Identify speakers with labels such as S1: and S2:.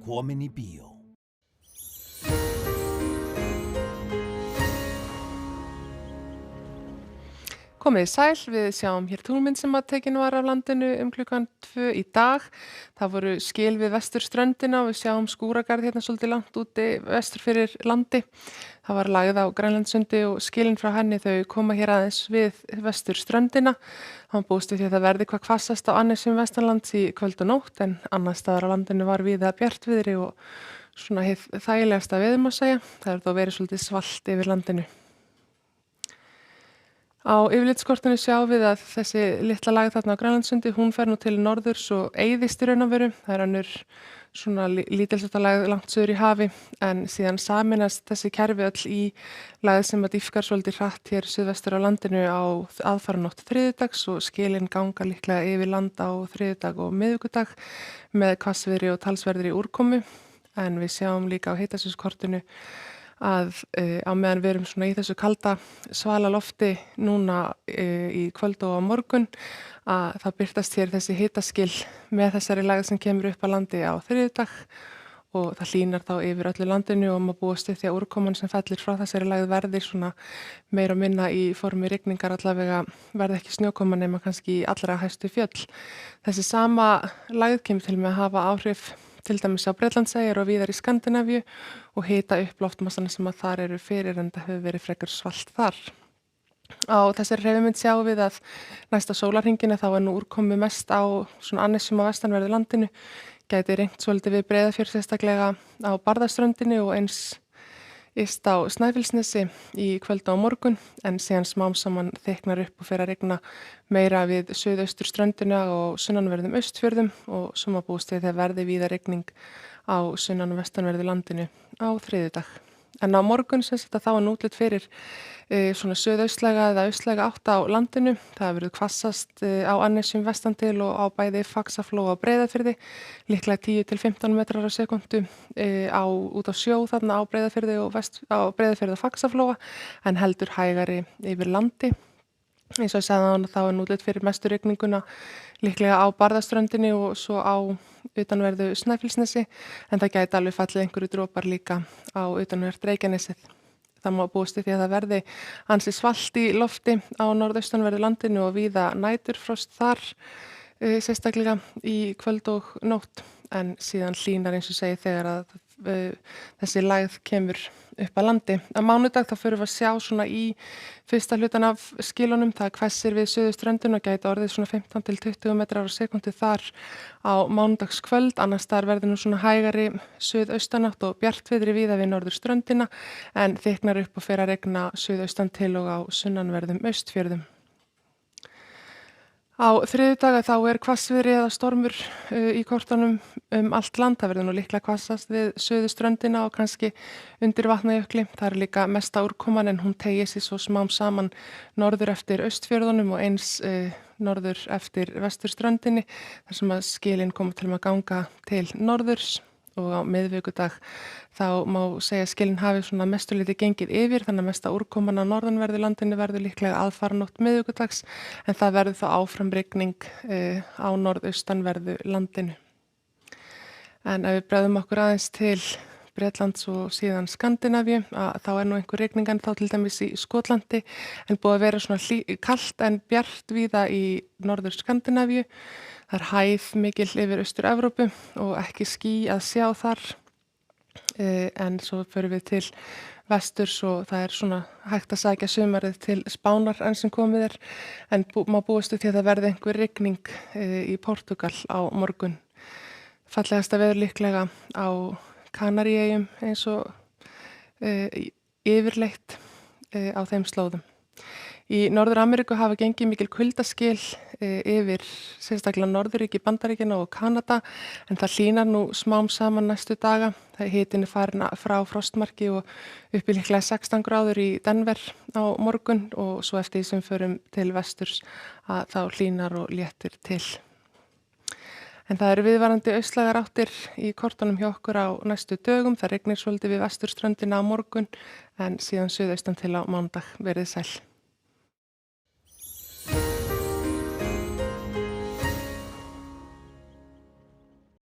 S1: komin í bíó.
S2: Komið sæl, við sjáum hér tunglmynd sem að tekin var af landinu klukkan 2 í dag. Það voru skil við vesturströndina og við sjáum skúragarð hérna svolítið langt úti vestur fyrir landi. Það var lagið á Grænlandssundi og skilin frá henni þau koma hér aðeins við vesturströndina. Hann búist við því að það verði hvað hvassast á annesjum vestanlands í kvöld og nótt en annars staðar á landinu var víða bjartviðri og svona hið þægilegasta veður má segja. Það er þó verið svolítið svalt yfir landinu. Á yfirlitskortinu sjáum við að þessi litla laga þarna á Grænlandssundi, hún fer nú til norðurs og eyðist í raun og veru. Það er önnur svona lítilsháttar langt suður í hafi en síðan sameinast þessi kerfi öll í lagið sem að dýpkar svolítið hratt hér suðvestur á landinu á aðfaranótt þriðjudags og skilin ganga líklega yfir land á þriðjudag og miðvikudag með hvassviðri og talsverðri úrkomu. En við sjáum líka á hitasvæðiskortinu að á meðan við erum svona í þessu kalda svala lofti núna í kvöld og á morgun að það birtast hér þessi hitaskil með þessari lægð sem kemur upp á landi á þriðjudag og það hlýnar þá yfir öllu landinu og maður búist við því að úrkoman sem fellir frá þessari lægð verði svona meira og minna í formi rigningar allavega verði ekki snjókoma nema kannski í allra hæstu fjöll. Þessi sama lægð kemur til með að hafa áhrif til dæmis á Bretlandseyjar og víðar í Skandinavíu og hita upp loftmassana sem að þar eru fyrir en það hefur verið frekar svalt þar. Á þessari hreyfimynd sjáum við að næsta sólarhringina þá er nú úrkomu mest á svona annesjum á vestanverðu landinu, gæti rengt svolítið við Breiðafjörð sérstaklega á Barðaströndinni og eins yst á Snæfellsnesi í kvöld og á morgun en síðan smám saman þykknar upp og fer að rigna meira við suðausturströndina og sunnanverðum austfjörðum og svo má búast við þegar verði víða rigning á sunnan- og vestanverðu landinu á þriðjudag. En á morgun sem þetta þá er útlit fyrir svona suðaustlæga eða austlæga átt á landinu. Það verður hvassast á annesjum vestan til og á bæði Faxaflóa og Breiðafirði, líklega 10 til 15 metrar á sekúndu út á sjó þarna á Breiðafirði og Breiðafirði og Faxaflóa en heldur hægari yfir landi. Eins og ég sagði áðan þá er útlit fyrir mestu rigninguna líklega á Barðaströndinni og svo á utanverðu Snæfellsnesi en það gæti alveg fallið einhverju dropar líka á utanverð Reykjanesið. Það má búast við því að það verði ansi svalt í lofti á norðaustanverðu landinu og víða næturfrost þar sérstaklega í kvöld og nótt en síðan hlýnar eins og segi þegar að þessi lægð kemur upp að landi. Á mánudag þá förum við að sjá svona í fyrsta hlutan af skilunum, það hvessir við suðurströndina og gæti orðið svona 15 til 20 metrar á sekúndu þar á mánudagskvöld, annars þar verður nú svona hægari suðaustanátt og bjartviðri víða við norðurströndina en þykknar upp og fer að regna suðaustan til og á sunnanverðum austfjörðum. Á þriðjudag þá er hvassviðri eða stormur í kortunum allt land. Það verður nú líklega hvassast við suðurströndina og kannski undir Vatnajökli. Það er líka mesta úrkoman en hún teygir sig svo smám saman norður eftir austfjörðunum og eins norður eftir vesturströndinni þar sem að skilin koma til að ganga til norðurs. Og á miðvikudag þá má segja að skilin hafi svona mestulítið gengið yfir þannig að mesta úrkoman á norðanverðu landinu verður líklega aðfaranótt miðvikudags en það verður þá áfram rigning á norðaustanverðu landinu. En ef við bregðum okkur aðeins til Bretlands og síðan Skandinavíu þá er nú einhver rigning en þá til dæmis í Skotlandi en búið að vera svona kalt en bjart víða í norður Skandinavíu. Það er hæð mikil yfir Austur-Evrópu og ekki ský að sjá þar en svo förum við til vesturs og það er svona hægt að sækja sumarið til Spánar enn sem komið er en má búast við því að það verði einhver rigning í Portúgal á morgun. Fallegasta veður líklega á Kanaríeyjum eins og yfirleitt á þeim slóðum. Í Norður-Ameríku hafa gengið mikil kuldaskil yfir sérstaklega Norðurríki, Bandaríkjanna og Kanada en það hlýnar nú smám saman næstu daga. Það hitinn er farin frá frostmarki og upp í líklega 16 gráður í Denver á morgun og svo eftir því sem förum til vesturs að þá hlýnar og léttir til. En það eru viðvarandi austlægar áttir í kortunum hjá okkur á næstu dögum. Það rignir svolítið við vesturströndina á morgun en síðan suðaustan til á mánudag. Verið sæl.